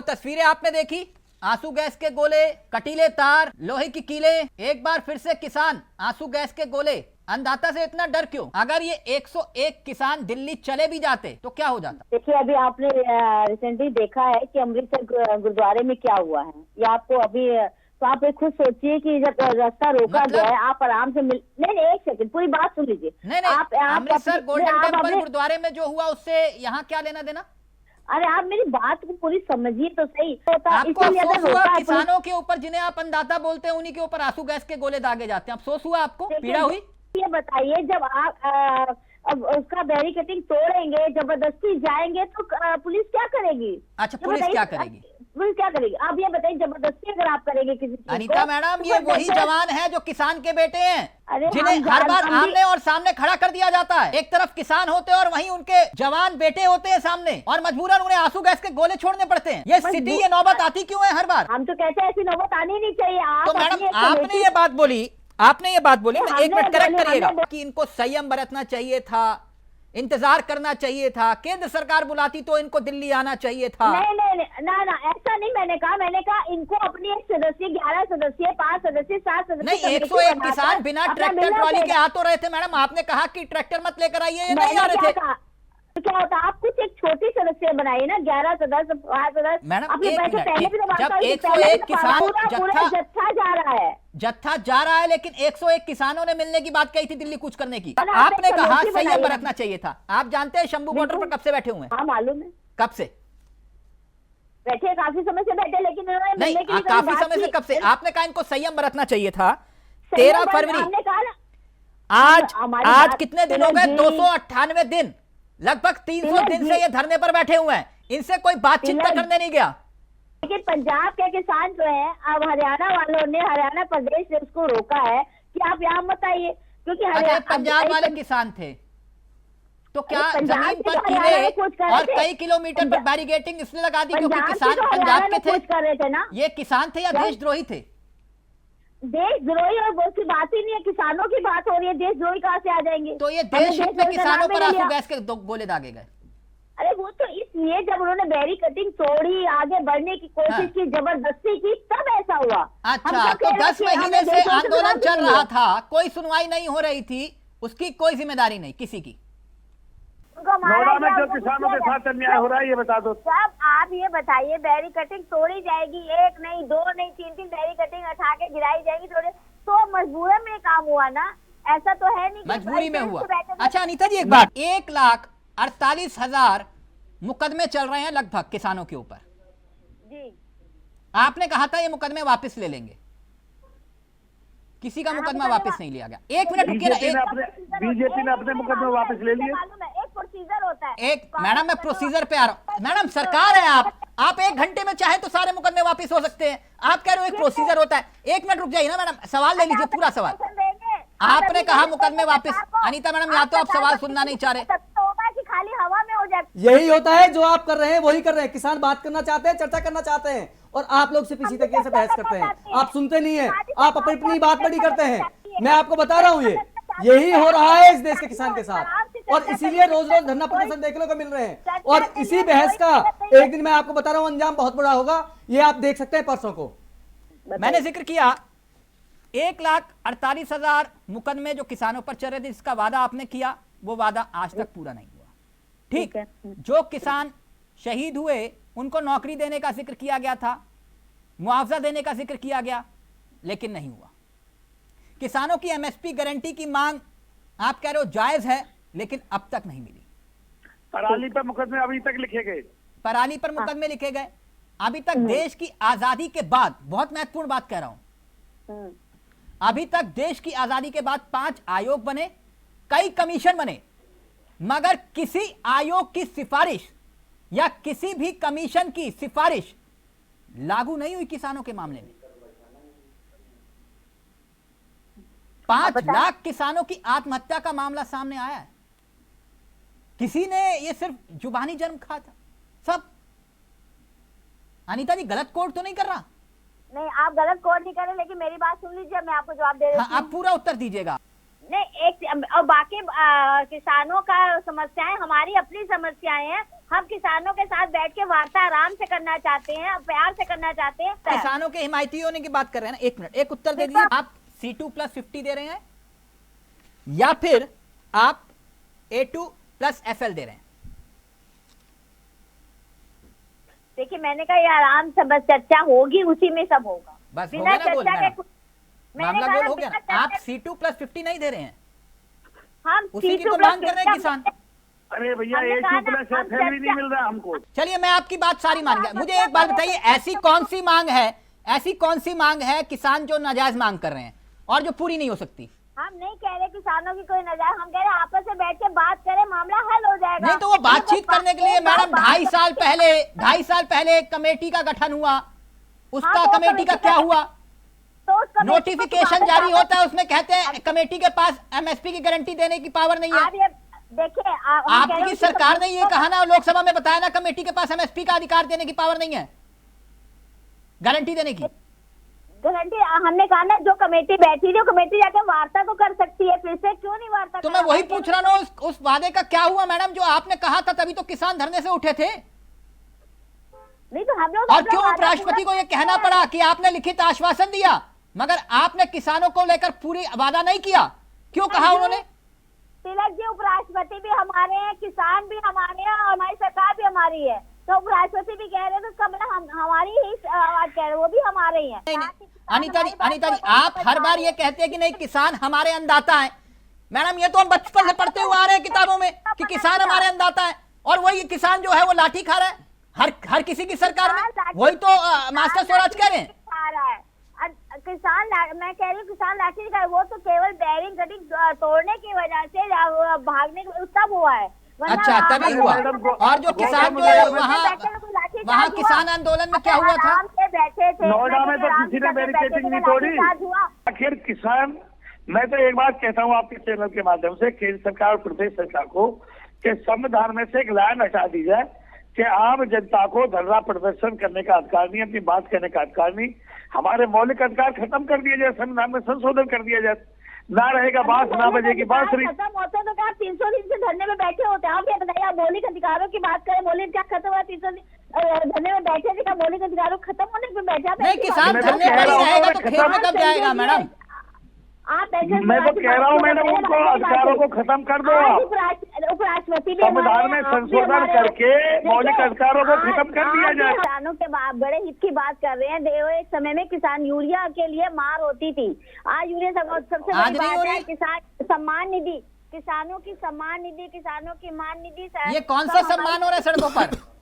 वो तस्वीरें आपने देखी, आंसू गैस के गोले, कटीले तार, लोहे की कीलें। एक बार फिर से किसान आंसू गैस के गोले। अन्नदाता से इतना डर क्यों? अगर ये 101 किसान दिल्ली चले भी जाते तो क्या हो जाता? देखिए, अभी आपने रिसेंटली देखा है कि अमृतसर गुरुद्वारे में क्या हुआ है, ये आपको अभी तो आप एक खुद सोचिए कि जब रास्ता रोका गया है, आप आराम से नहीं, एक सेकंड, पूरी बात सुन लीजिए। नहीं, अमृतसर गोल्डन टेम्पल गुरुद्वारे में जो हुआ उससे यहाँ क्या लेना देना? अरे आप मेरी बात को पूरी समझिए तो सही। आपको अफसोस हुआ किसानों के ऊपर जिन्हें आप अन्नदाता बोलते हैं, उन्हीं के ऊपर आंसू गैस के गोले दागे जाते हैं? अफसोस हुआ आपको? पीड़ा हुई? ये बताइए, जब आप अब उसका बैरिकेडिंग तोड़ेंगे, जबरदस्ती जाएंगे तो पुलिस क्या करेगी? अच्छा, पुलिस क्या करेगी? पुलिस क्या करेगी? आप ये बताइए, जबरदस्ती अगर आप करेंगे किसी चीज अनीता मैडम, ये वही जवान है जो किसान के बेटे हैं, जिन्हें हर बार आमने और सामने खड़ा कर दिया जाता है। एक तरफ किसान होते हैं और वहीं उनके जवान बेटे होते हैं सामने, और मजबूरन उन्हें आंसू गैस के गोले छोड़ने पड़ते हैं। ये स्थिति, ये नौबत आती क्यों है हर बार? हम तो कहते हैं ऐसी नौबत आनी नहीं चाहिए। तो मैडम, आपने ये बात बोली, मैं एक मिनट करेक्ट करिएगा कि इनको संयम बरतना चाहिए था, इंतजार करना चाहिए था, केंद्र सरकार बुलाती तो इनको दिल्ली आना चाहिए था। नहीं, ना, ऐसा नहीं मैंने कहा इनको अपनी एक सदस्य, 11 सदस्य, 5 सदस्य, 7 सदस्य नहीं, 101 किसान बिना ट्रैक्टर ट्रॉली के आ तो रहे थे मैडम। आपने कहा कि ट्रैक्टर मत लेकर आइए, ये नहीं आ रहे थे। तो क्या होता, आप कुछ एक छोटी सदस्य बनाइए ना, 11 सदस्य, 5 सदस्य। मैडम, पहले भी तो जब 101 किसान जत्था जा रहा है, लेकिन 101 किसानों ने मिलने की बात कही थी दिल्ली कूच करने की। आपने कहा संयम बरतना चाहिए था। आप जानते हैं शंभू बॉर्डर पर कब से बैठे हुए हैं? हाँ, मालूम है। कब से बैठे? काफी समय से बैठे, लेकिन नहीं, काफी समय से कब से? आपने कहा इनको संयम बरतना चाहिए था। 13 फरवरी, आज कितने दिन हो गए? 298 दिन, लगभग 300 दिन से ये धरने पर बैठे हुए हैं। इनसे कोई बातचीत करने नहीं गया। लेकिन पंजाब के किसान जो है, अब हरियाणा वालों ने, हरियाणा प्रदेश ने उसको रोका है कि आप यहाँ मत आइए, क्योंकि पंजाब वाले किसान थे तो क्या जमीन पर कीले और कई किलोमीटर पर बैरिकेडिंग इसलिए लगा दी क्योंकि किसान पंजाब के थे? कर रहे थे ना। ये किसान थे या देशद्रोही थे? देशद्रोही और बहुत सी बात ही नहीं है, किसानों की बात हो रही है, देशद्रोही कहाँ से आ जाएंगे? तो ये देश हित में किसानों पर आंसू गैस के गोले दागे गए। अरे वो तो इसलिए जब उन्होंने बैरिकेडिंग तोड़ी, आगे बढ़ने की कोशिश की, जबरदस्ती की, तब ऐसा हुआ। अच्छा, तो 10 महीने से आंदोलन चल रहा था, कोई सुनवाई नहीं हो रही थी, उसकी कोई जिम्मेदारी नहीं किसी की। नोएडा में जो किसानों के साथ अन्याय हो रहा है ये बता दो। सब आप ये बताइए, बैरिकेडिंग तोड़ी जाएगी, एक नहीं, 2 नहीं, 3 बैरिकेडिंग उठा के गिराई जाएगी, तो मजबूरन में काम हुआ ना, ऐसा तो है नहीं मजबूरी में हुआ। अच्छा अनीता जी, एक बात, 1,48,000 मुकदमे चल रहे हैं लगभग किसानों के ऊपर जी। आपने कहा था ये मुकदमे वापस ले लेंगे, किसी का मुकदमा वापस नहीं लिया गया। एक मिनट रुकिए ना, बीजेपी ने अपने मुकदमे वापस ले लिए। एक प्रोसीजर होता है। एक मैडम, मैं प्रोसीजर पे आ रहा हूं। मैडम, सरकार है आप 1 घंटे में चाहे तो सारे मुकदमे वापस हो सकते हैं। आप कह रहे हो एक प्रोसीजर होता है। 1 मिनट रुक जाइए ना मैडम, सवाल ले लीजिए पूरा सवाल। आपने कहा मुकदमे वापस। अनीता मैडम, या तो आप सवाल सुनना नहीं चाह रहे, खाली हवा में हो जाती। यही होता है जो आप कर रहे हैं, वही कर रहे हैं। किसान बात करना चाहते हैं, चर्चा करना चाहते हैं, और आप लोग सिर्फ इसी तरीके से बहस करते हैं। आप सुनते नहीं है, आप अपनी बात बड़ी करते हैं। मैं आपको बता रहा हूँ, यही हो रहा है इस देश के किसान के साथ, और इसीलिए रोज रोज धरना प्रदर्शन देखने को मिल रहे हैं। और इसी बहस का एक दिन मैं आपको बता रहा हूँ अंजाम बहुत बड़ा होगा, ये आप देख सकते हैं परसों को। मैंने जिक्र किया 1,48,000 मुकदमे जो किसानों पर चल रहे थे, जिसका वादा आपने किया, वो वादा आज तक पूरा नहीं हुआ। ठीक है, जो किसान शहीद हुए उनको नौकरी देने का जिक्र किया गया था, मुआवजा देने का जिक्र किया गया, लेकिन नहीं हुआ। किसानों की एमएसपी गारंटी की मांग आप कह रहे हो जायज है, लेकिन अब तक नहीं मिली। पराली पर मुकदमे अभी तक लिखे गए, पराली पर मुकदमे लिखे गए अभी तक। देश की आजादी के बाद, बहुत महत्वपूर्ण बात कह रहा हूं, अभी तक देश की आजादी के बाद 5 आयोग बने, कई कमीशन बने, मगर किसी आयोग की सिफारिश या किसी भी कमीशन की सिफारिश लागू नहीं हुई किसानों के मामले में। 5 लाख किसानों की आत्महत्या का मामला सामने आया है। किसी ने ये सिर्फ जुबानी जन्म खा था सब। अनीता जी, गलत कोड तो नहीं कर रहा? नहीं, आप गलत कोड नहीं कर रहे, लेकिन मेरी बात सुन लीजिए, मैं आपको जवाब दे रही हूँ। हाँ, आप पूरा उत्तर दीजिएगा। नहीं, एक और बाकी किसानों का समस्याएं हमारी अपनी समस्याएं हैं, हम किसानों के साथ बैठ के वार्ता आराम से करना चाहते हैं, प्यार से करना चाहते हैं। किसानों के हिमायती होने की बात कर रहे हैं ना। 1 मिनट, एक उत्तर दे दीजिए। आप C2+50 दे रहे हैं या फिर आप A2+FL दे रहे हैं? देखिए मैंने कहा ये आराम से बस चर्चा होगी, उसी में सब होगा। बस हो बिना गया ना बोल, चर्चा के मामला कहा गोल ना, हो गया बिना ना। आप चर्चा- C2+50 नहीं दे रहे हैं, हम उसी की तो मांग कर रहे हैं किसान। अरे भैया हमने A2 कहा ना, प्लस हम FL भी नहीं चर्चा- मिल रहा हमको। चलिए मैं आपकी बात सारी मान गया। मुझे एक बात बताइए, ऐसी कौन सी मांग है, ऐसी कौन सी मांग है किसान जो नाजायज मांग कर रहे हैं और जो पूरी नहीं हो सकती? हम नहीं कह रहे किसानों की कोई नजर, हम कह रहे आपस में बैठ के बात करें, मामला हल हो जाएगा। नहीं तो वो बातचीत करने के लिए मैडम 2.5 साल पहले एक कमेटी का गठन हुआ, उसका हाँ, तो कमेटी का क्या हुआ? तो उस कमेटी को नोटिफिकेशन तुम्हारे जारी साथ- होता है, उसमें कहते हैं कमेटी के पास MSP की गारंटी देने की पावर नहीं है। आप ये देखिए, हम कह रहे हैं आपकी कि सरकार ने ये कमेटी कहा ना, लोकसभा में बताया ना, कमेटी के पास MSP का अधिकार देने की पावर नहीं है, गारंटी देने की। गारंटी हमने कहा ना, जो कमेटी बैठी थी, कमेटी जाके वार्ता तो कर सकती है, फिर से क्यों नहीं वार्ता? तो मैं वही पूछ रहा हूँ, उस वादे का क्या हुआ मैडम? जो आपने कहा था तभी तो किसान धरने से उठे थे। नहीं तो हम लोग और क्यों उपराष्ट्रपति को यह कहना पड़ा कि आपने लिखित आश्वासन दिया मगर आपने किसानों को लेकर पूरी वादा नहीं किया? क्यों कहा उन्होंने? तिलक जी, उपराष्ट्रपति भी हमारे हैं, किसान भी हमारे हैं और हमारी सरकार भी हमारी है। तो उपराष्ट्रपति भी कह रहे हैं तो इसका मतलब हम हमारी ही आवाज कह रहे हैं, वो भी हमारे ही हैं। नहीं, अनीता जी आप हर बार ये कहते हैं कि नहीं किसान हमारे अन्नदाता है। मैडम ये तो हम बचपन से पढ़ते हुए आ रहे हैं किताबों में कि किसान हमारे अन्नदाता है, और वही किसान जो है वो लाठी खा रहा है हर किसी की सरकार में। वही तो मास्टर स्वराज कह रहे हैं। किसान मैं कह रही हूँ किसान लाठी का, वो तो केवल बैरिंग कटिंग तोड़ने की वजह से भागने तब हुआ है। अच्छा तभी हुआ। और जो किसान जो है वहाँ किसान आंदोलन में क्या हुआ था? बैठे थे नोएडा में तो किसी ने बैरिकेडिंग नहीं तोड़ी। आखिर किसान, मैं तो एक बात कहता हूँ आपके चैनल के माध्यम से केंद्र सरकार और प्रदेश सरकार को कि संविधान में से एक लाइन हटा दी जाए कि आम जनता को धरना प्रदर्शन करने का अधिकार नहीं, अपनी बात कहने का अधिकार नहीं। हमारे मौलिक अधिकार खत्म कर दिया जाए, संविधान में संशोधन कर दिया जाए, ना रहेगा बांस ना बजेगी बांसुरी। खत्म होते तो क्या 300 दिन से धरने में बैठे होते? आप ये बताइए, आप मौलिक अधिकारों की बात करें, मौलिक क्या खत्म हुआ? 300 दिन धरने में बैठे थे, क्या मौलिक अधिकारों खत्म होने पे बैठा? नहीं किसान धरने पर ही रहेगा तो खेत में कब जाएगा मैडम? आप मैं तो कह रहा हूँ मैडम, उनको अधिकारों को खत्म कर दो आप। उपराष्ट्रपति भी संविधान में संशोधन करके मौलिक अधिकारों को खत्म कर दिया जाए। किसानों के बड़े हित की बात कर रहे हैं। देखो एक समय में किसान यूरिया के लिए मार होती थी, आज यूरिया सबसे आज बड़ी नहीं हो बात है। रही। किसान सम्मान निधि, किसानों की सम्मान निधि, किसानों की मान निधि, ये कौन सा सम्मान हो रहा है सड़कों पर?